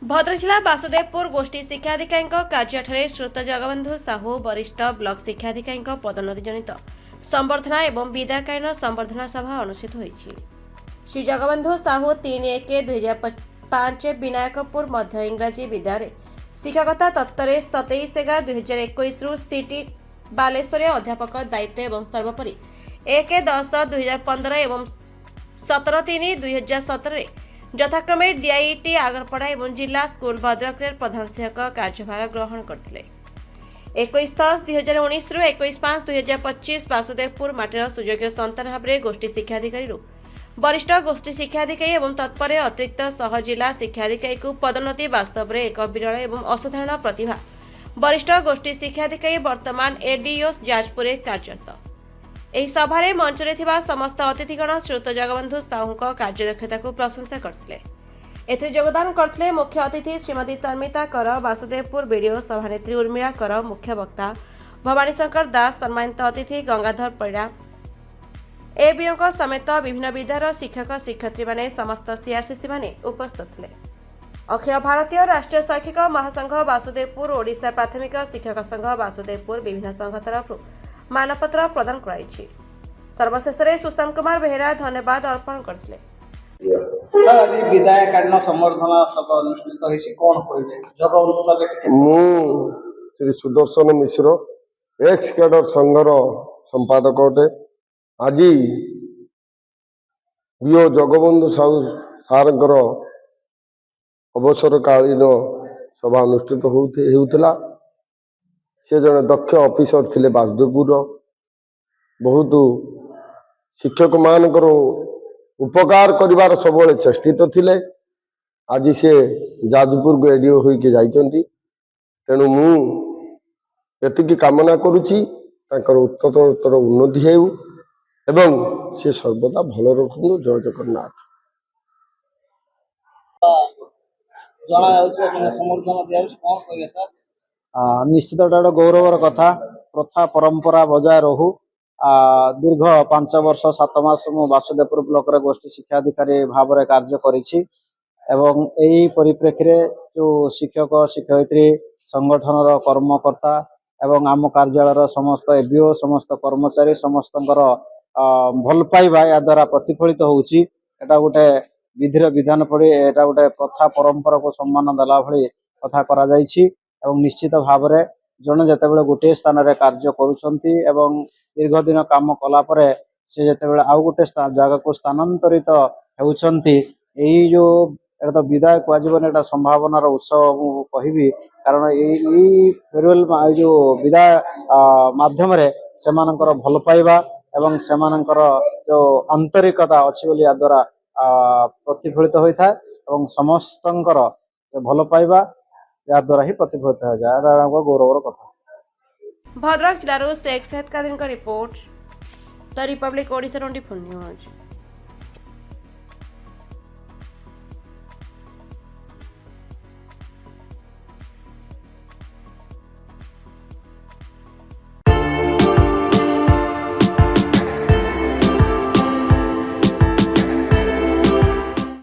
भद्रक जिला वासुदेवपुर गोष्ठी शिक्षाधिकारी कार्यालय श्रोत जगबंधु साहू वरिष्ठ ब्लॉक शिक्षाधिकारी पदोन्नति जनित संबर्धना एवं विदायकालीन संबर्धना सभा अनुष्ठित होईछि। श्री जगबंधु साहू 3/1/2005 विनायकपुर मध्य इंग्राजी विद्यालय शिक्षकता तत्त्व 27/11/2021 सीटी बालेश्वर अध्यापक दायित्व एवं सर्वोपरि 1/10/2015 एवं 17/3/2017 यथाक्रमे डीआईटी आगरपड़ा एवं जिला स्कूल भद्रक प्रधान शिक्षक कार्यभार ग्रहण करते। 21/10/2019 रु 21/5/2025 वासुदेवपुर माटीर सुयोग्य संतान भाव गोष्ठी शिक्षाधिकारी वरिष्ठ गोष्ठी शिक्षाधिकारी एवं तत्पर अतिरिक्त सह जिला शिक्षाधिकारी को पदोन्नति वास्तव में एक विरल एवं असाधारण प्रतिभा वरिष्ठ गोष्ठी शिक्षाधिकारी वर्तमान एडीओ जाजपुर कार्यरत। ଏହି ସଭାରେ ମଞ୍ଚରେ ଥିବା ସମସ୍ତ ଅତିଥିଗଣ ଶ୍ରୋତ ଜଗବନ୍ଧୁ ସାହୁଙ୍କ କାର୍ଯ୍ୟଦକ୍ଷତାକୁ ପ୍ରଶଂସା କରିଥିଲେ। ଏଥିରେ ଯୋଗଦାନ କରିଥିଲେ ମୁଖ୍ୟ ଅତିଥି ଶ୍ରୀମତୀ ତନ୍ମିତା କର, ବାସୁଦେବପୁର ବିଡିଓ ସଭାନେତ୍ରୀ ଉର୍ମିଳା କର, ମୁଖ୍ୟ ବକ୍ତା ଭବାନୀ ଶଙ୍କର ଦାସ, ସମ୍ମାନିତ ଅତିଥି ଗଙ୍ଗାଧର ପରିଡ଼ା, ଏବିଓଙ୍କ ସମେତ ବିଭିନ୍ନ ବିଦ୍ୟାଳୟର ଶିକ୍ଷକ ଶିକ୍ଷୟିତ୍ରୀମାନେ ସମସ୍ତ ସିଆରସିସି ମାନେ ଉପସ୍ଥିତ ଥିଲେ। ଅଖିଳ ଭାରତୀୟ ରାଷ୍ଟ୍ରୀୟ ଶୈକ୍ଷିକ ମହାସଂଘ ବାସୁଦେବପୁର, ଓଡ଼ିଶା ପ୍ରାଥମିକ ଶିକ୍ଷକ ସଂଘ ବାସୁଦେବପୁର ବିଭିନ୍ନ ସଂଘ ତରଫରୁ मानपत्र प्रदान कराई। सर्वशेष सुशांत कुमार बेहेरा धन्यवाद अर्पण करते। विदायकालीन संबर्धना सभा अनुष्ठित होईछि कोन कहबे जगबंधु साहब मु श्री सुदर्शन मिश्र एक्स कैडर संघर संपादक अटे। आज बीओ जगबंधु साहू सारंकर अवसरकालीन सभा अनुष्ठित होउथिला। से जड़े दक्ष ऑफिसर थिले वासुदेवपुर बहुत शिक्षक मानकर उपकार करिवार सबले चेष्टित थिले। आज से जाजपुर को एडीओ होइके जाइचंती। तेणु मु एतिकी कामना करुची तांकर उत्तरोत्तर उन्नति हेउ एवं से सर्वदा भल रखु। जय जगन्नाथ। जना जाउछ समर्थन दियाउछ कोन कहबे सर? निश्चित गोटे गौरवर कथा प्रथा परंपरा बजाय रहू। दीर्घ 5 वर्ष 7 मास मु वासुदेवपुर ब्लॉक रे गोष्ठी शिक्षाधिकारी भाव में कार्य करिछि एवं एही परिप्रेक्षी रे जो शिक्षक शिक्षयित्री संगठन रो कर्मकर्ता एवं आम कार्यालय समस्त एबीओ समस्त कर्मचारी समस्तंकर भल पाइबा या द्वारा प्रतिफलित होउछि। एटा गोटे विधिर विधान पड़ी एटा गोटे प्रथा परंपरा को सम्मान देला भली कथा करा जाइछि एवं निश्चित भाव में जड़े जिते गोटे स्थान में कार्य करुँच एवं दीर्घ दिन काम कलापर से जिते आउ गोटे जगह को स्थानांतरित होती जो एटा तो विदाय कहबन एटा संभावनार उत्सव कहबी कारण यही फेयरवेल जो विदाय माध्यम से भल पाइबा एवं से जो आंतरिकता अच्छी बोली द्वारा प्रतिफलित होता है समस्त भल पाइबा या द्वारा ही प्रतिफलित हो जाए गौरवर कथा। भद्रक जिलार शेख सेहत कादिन report the republic Odisha 24 news.